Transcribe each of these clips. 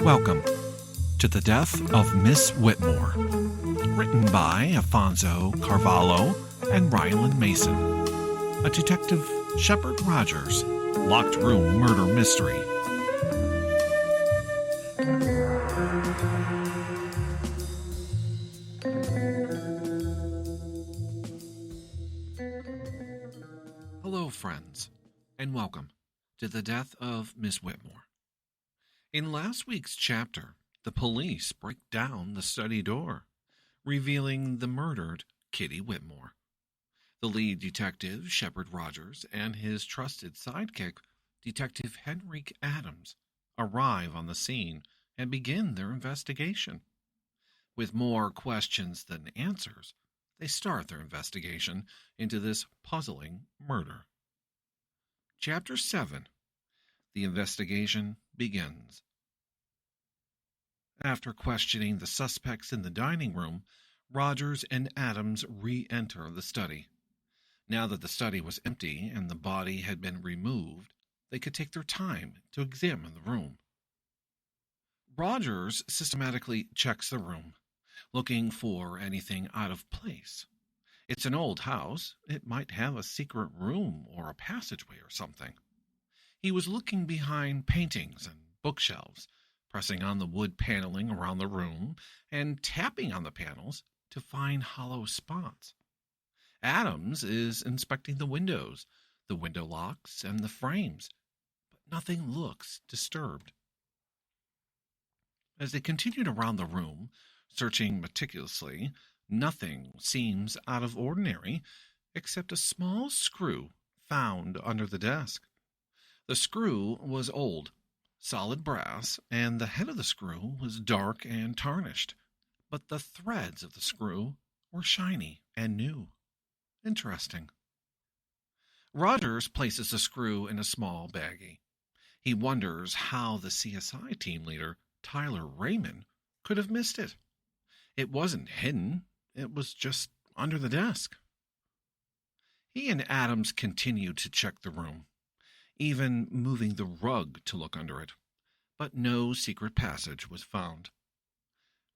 Welcome to The Death of Miss Whitmore, written by Afonso Carvalho and Rylan Mason. A Detective Shepard Rogers locked room murder mystery. Hello, friends, and welcome to The Death of Miss Whitmore. In last week's chapter, the police break down the study door, revealing the murdered Kitty Whitmore. The lead detective, Shepard Rogers, and his trusted sidekick, Detective Henrique Adams, arrive on the scene and begin their investigation. With more questions than answers, they start their investigation into this puzzling murder. Chapter 7. The investigation begins. After questioning the suspects in the dining room, Rogers and Adams re-enter the study. Now that the study was empty and the body had been removed, they could take their time to examine the room. Rogers systematically checks the room, looking for anything out of place. It's an old house. It might have a secret room or a passageway or something. He was looking behind paintings and bookshelves, pressing on the wood paneling around the room and tapping on the panels to find hollow spots. Adams is inspecting the windows, the window locks, and the frames, but nothing looks disturbed. As they continued around the room, searching meticulously, nothing seems out of ordinary except a small screw found under the desk. The screw was old, solid brass, and the head of the screw was dark and tarnished, but the threads of the screw were shiny and new. Interesting. Rogers places the screw in a small baggie. He wonders how the CSI team leader, Tyler Raymond, could have missed it. It wasn't hidden. It was just under the desk. He and Adams continued to check the room, even moving the rug to look under it, but no secret passage was found.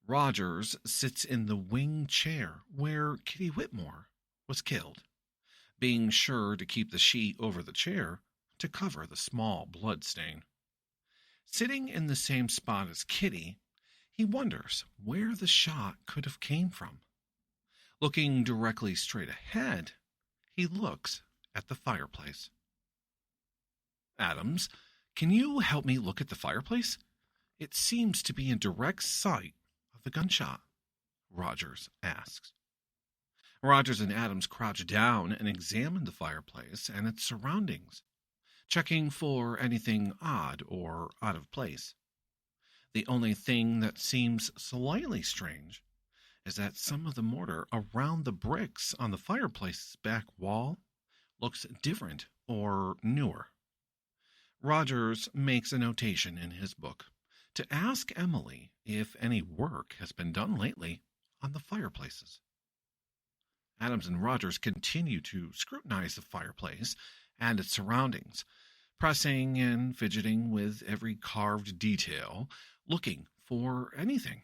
Rogers sits in the wing chair where Kitty Whitmore was killed, being sure to keep the sheet over the chair to cover the small blood stain. Sitting in the same spot as Kitty, he wonders where the shot could have came from. Looking directly straight ahead, he looks at the fireplace. Adams, can you help me look at the fireplace? It seems to be in direct sight of the gunshot, Rogers asks. Rogers and Adams crouch down and examine the fireplace and its surroundings, checking for anything odd or out of place. The only thing that seems slightly strange is that some of the mortar around the bricks on the fireplace's back wall looks different or newer. Rogers makes a notation in his book to ask Emily if any work has been done lately on the fireplaces. Adams and Rogers continue to scrutinize the fireplace and its surroundings, pressing and fidgeting with every carved detail, looking for anything.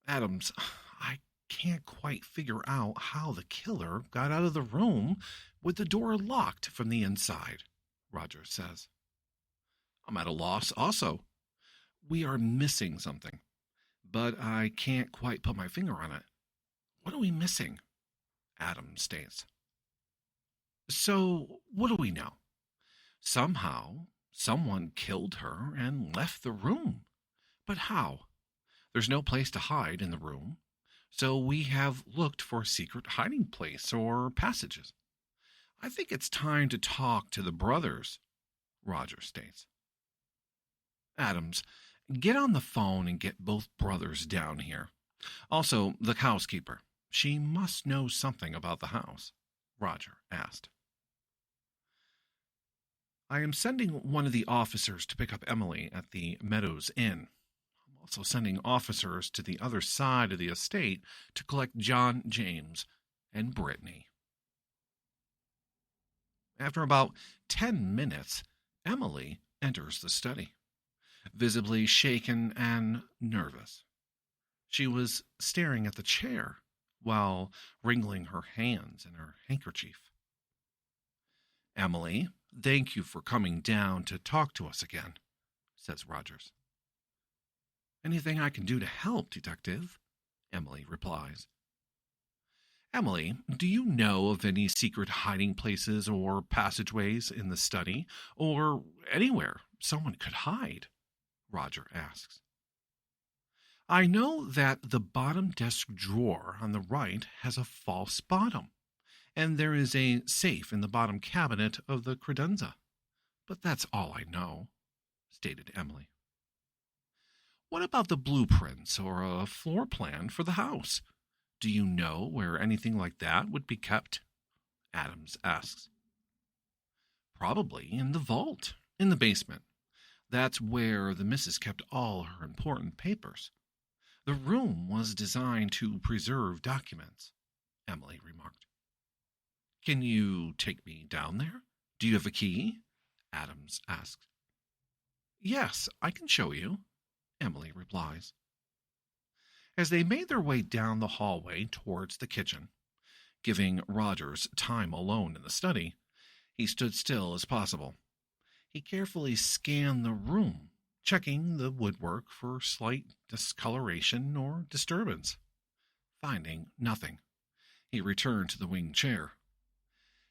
Adams, I can't quite figure out how the killer got out of the room with the door locked from the inside, Rogers says. I'm at a loss also. We are missing something, but I can't quite put my finger on it. What are we missing? Adams states. So, what do we know? Somehow, someone killed her and left the room. But how? There's no place to hide in the room, so we have looked for a secret hiding place or passages. I think it's time to talk to the brothers, Rogers states. Adams, get on the phone and get both brothers down here. Also, the housekeeper. She must know something about the house, Roger asked. I am sending one of the officers to pick up Emily at the Meadows Inn. I'm also sending officers to the other side of the estate to collect John, James, and Brittany. After about 10 minutes, Emily enters the study. visibly shaken and nervous. She was staring at the chair while wringing her hands in her handkerchief. "Emily, thank you for coming down to talk to us again," says Rogers. "Anything I can do to help, Detective?" Emily replies. "Emily, do you know of any secret hiding places or passageways in the study, or anywhere someone could hide?" Roger asks. "I know that the bottom desk drawer on the right has a false bottom, and there is a safe in the bottom cabinet of the credenza. But that's all I know," stated Emily. "What about the blueprints or a floor plan for the house? Do you know where anything like that would be kept?" Adams asks. "Probably in the vault, in the basement. That's where the missus kept all her important papers. The room was designed to preserve documents," Emily remarked. "Can you take me down there? Do you have a key?" Adams asked. "Yes, I can show you," Emily replies. As they made their way down the hallway towards the kitchen, giving Rogers time alone in the study, he stood still as possible. He carefully scanned the room, checking the woodwork for slight discoloration or disturbance. Finding nothing, he returned to the wing chair.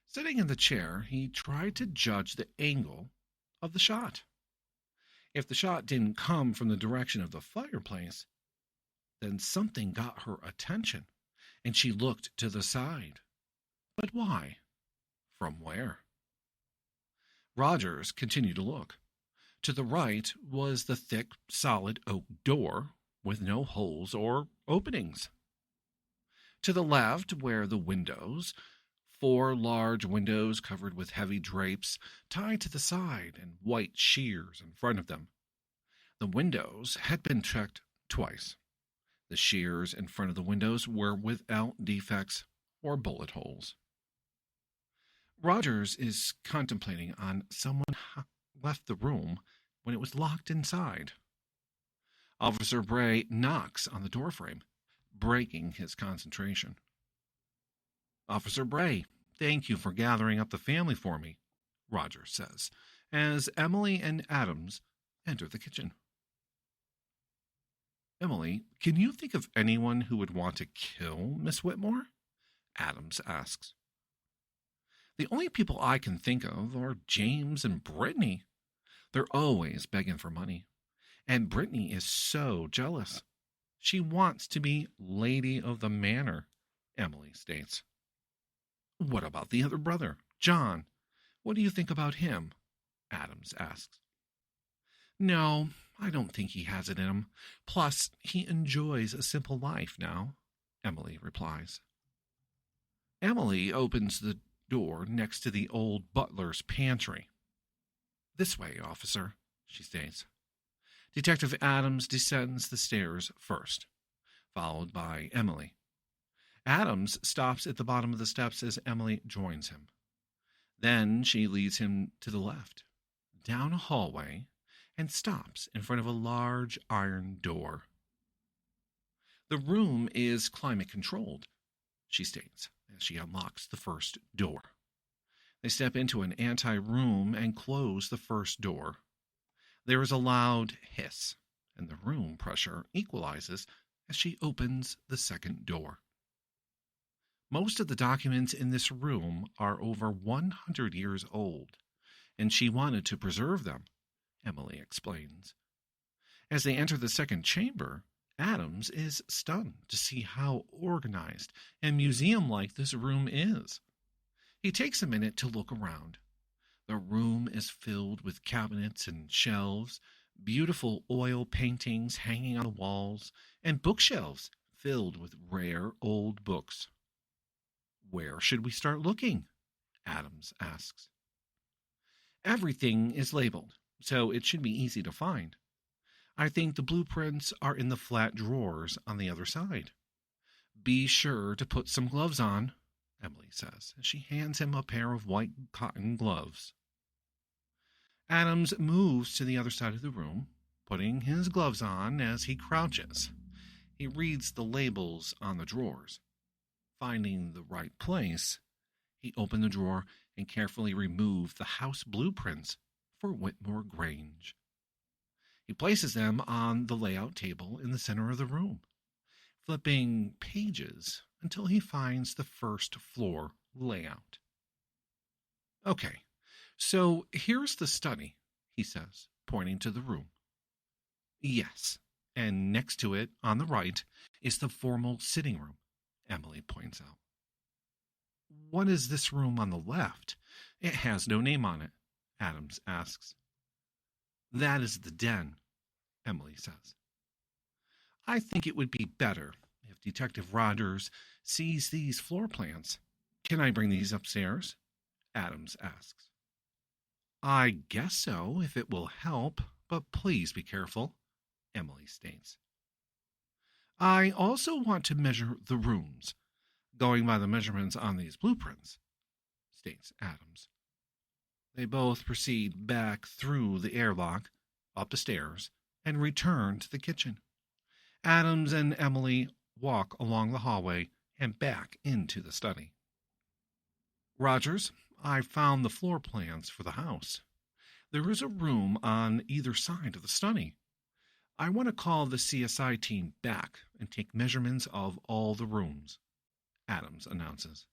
Sitting in the chair, he tried to judge the angle of the shot. If the shot didn't come from the direction of the fireplace, then something got her attention, and she looked to the side. But why? From where? Rogers continued to look. To the right was the thick, solid oak door with no holes or openings. To the left were the windows, 4 large windows covered with heavy drapes tied to the side and white shears in front of them. The windows had been checked twice. The shears in front of the windows were without defects or bullet holes. Rogers is contemplating on someone left the room when it was locked inside. Officer Bray knocks on the doorframe, breaking his concentration. "Officer Bray, thank you for gathering up the family for me," Rogers says, as Emily and Adams enter the kitchen. "Emily, can you think of anyone who would want to kill Miss Whitmore?" Adams asks. "The only people I can think of are James and Brittany. They're always begging for money. And Brittany is so jealous. She wants to be lady of the manor," Emily states. "What about the other brother, John? What do you think about him?" Adams asks. "No, I don't think he has it in him. Plus, he enjoys a simple life now," Emily replies. Emily opens the door next to the old butler's pantry. "This way, officer," she states. Detective Adams descends the stairs first, followed by Emily. Adams stops at the bottom of the steps as Emily joins him. Then she leads him to the left, down a hallway, and stops in front of a large iron door. "The room is climate-controlled," she states as she unlocks the first door. They step into an anti-room and close the first door. There is a loud hiss, and the room pressure equalizes as she opens the second door. "Most of the documents in this room are over 100 years old, and she wanted to preserve them," Emily explains. As they enter the second chamber, Adams is stunned to see how organized and museum-like this room is. He takes a minute to look around. The room is filled with cabinets and shelves, beautiful oil paintings hanging on the walls, and bookshelves filled with rare old books. "Where should we start looking?" Adams asks. "Everything is labeled, so it should be easy to find. I think the blueprints are in the flat drawers on the other side. Be sure to put some gloves on," Emily says, as she hands him a pair of white cotton gloves. Adams moves to the other side of the room, putting his gloves on as he crouches. He reads the labels on the drawers. Finding the right place, he opened the drawer and carefully removed the house blueprints for Whitmore Grange. He places them on the layout table in the center of the room, flipping pages until he finds the first floor layout. Okay, so here's the study, he says, pointing to the room. Yes, and next to it, on the right, is the formal sitting room, Emily points out. What is this room on the left? It has no name on it, Adams asks. That is the den, Emily says. I think it would be better if Detective Rogers sees these floor plans. Can I bring these upstairs? Adams asks. I guess so, if it will help, but please be careful, Emily states. I also want to measure the rooms, going by the measurements on these blueprints, states Adams. They both proceed back through the airlock, up the stairs, and return to the kitchen. Adams and Emily walk along the hallway and back into the study. Rogers, I found the floor plans for the house. There is a room on either side of the study. I want to call the CSI team back and take measurements of all the rooms, Adams announces.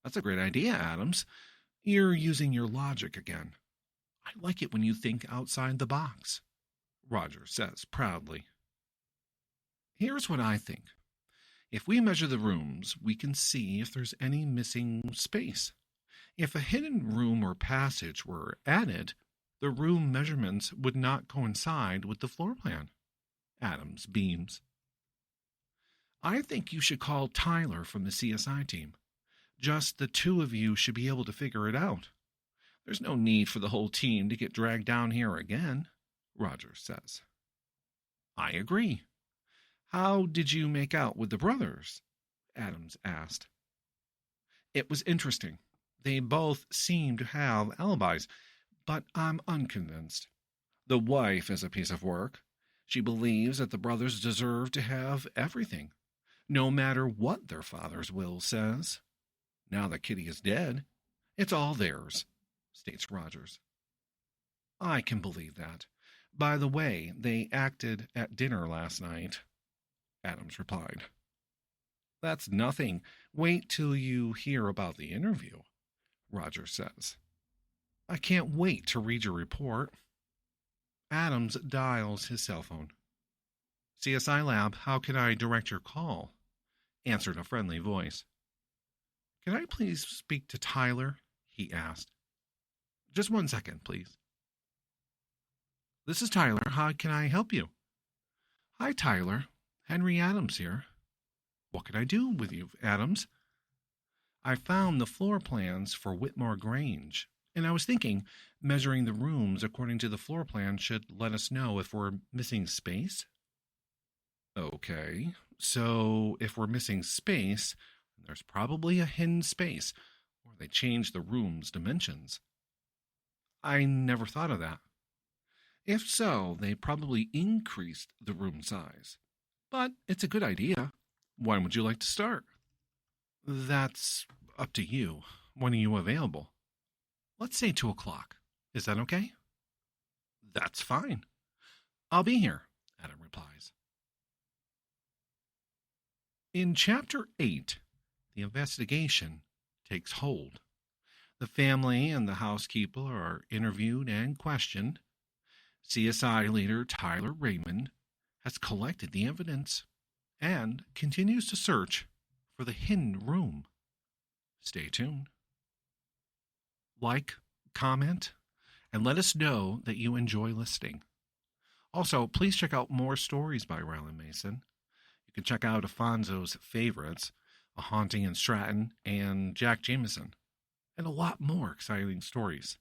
That's a great idea, Adams. You're using your logic again. I like it when you think outside the box, Rogers says proudly. Here's what I think. If we measure the rooms, we can see if there's any missing space. If a hidden room or passage were added, the room measurements would not coincide with the floor plan. Adams beams. I think you should call Tyler from the CSI team. Just the two of you should be able to figure it out. There's no need for the whole team to get dragged down here again, Rogers says. I agree. How did you make out with the brothers? Adams asked. It was interesting. They both seem to have alibis, but I'm unconvinced. The wife is a piece of work. She believes that the brothers deserve to have everything, no matter what their father's will says. Now that Kitty is dead, it's all theirs, states Rogers. I can believe that. By the way, they acted at dinner last night, Adams replied. That's nothing. Wait till you hear about the interview, Rogers says. I can't wait to read your report. Adams dials his cell phone. CSI Lab, how can I direct your call? Answered a friendly voice. Can I please speak to Tyler? He asked. Just 1 second, please. This is Tyler. How can I help you? Hi, Tyler. Henrique Adams here. What can I do with you, Adams? I found the floor plans for Whitmore Grange, and I was thinking measuring the rooms according to the floor plan should let us know if we're missing space. Okay, so if we're missing space, there's probably a hidden space, or they changed the room's dimensions. I never thought of that. If so, they probably increased the room size. But it's a good idea. When would you like to start? That's up to you. When are you available? Let's say 2 o'clock. Is that okay? That's fine. I'll be here, Adam replies. In Chapter 8, the investigation takes hold. The family and the housekeeper are interviewed and questioned. CSI Leader Tyler Raymond has collected the evidence and continues to search for the hidden room. Stay tuned. Like, comment, and let us know that you enjoy listening. Also, please check out more stories by Rylan Mason. You can check out Afonso's favorites, A Haunting in Stratton and Jack JAMISON, and a lot more exciting stories.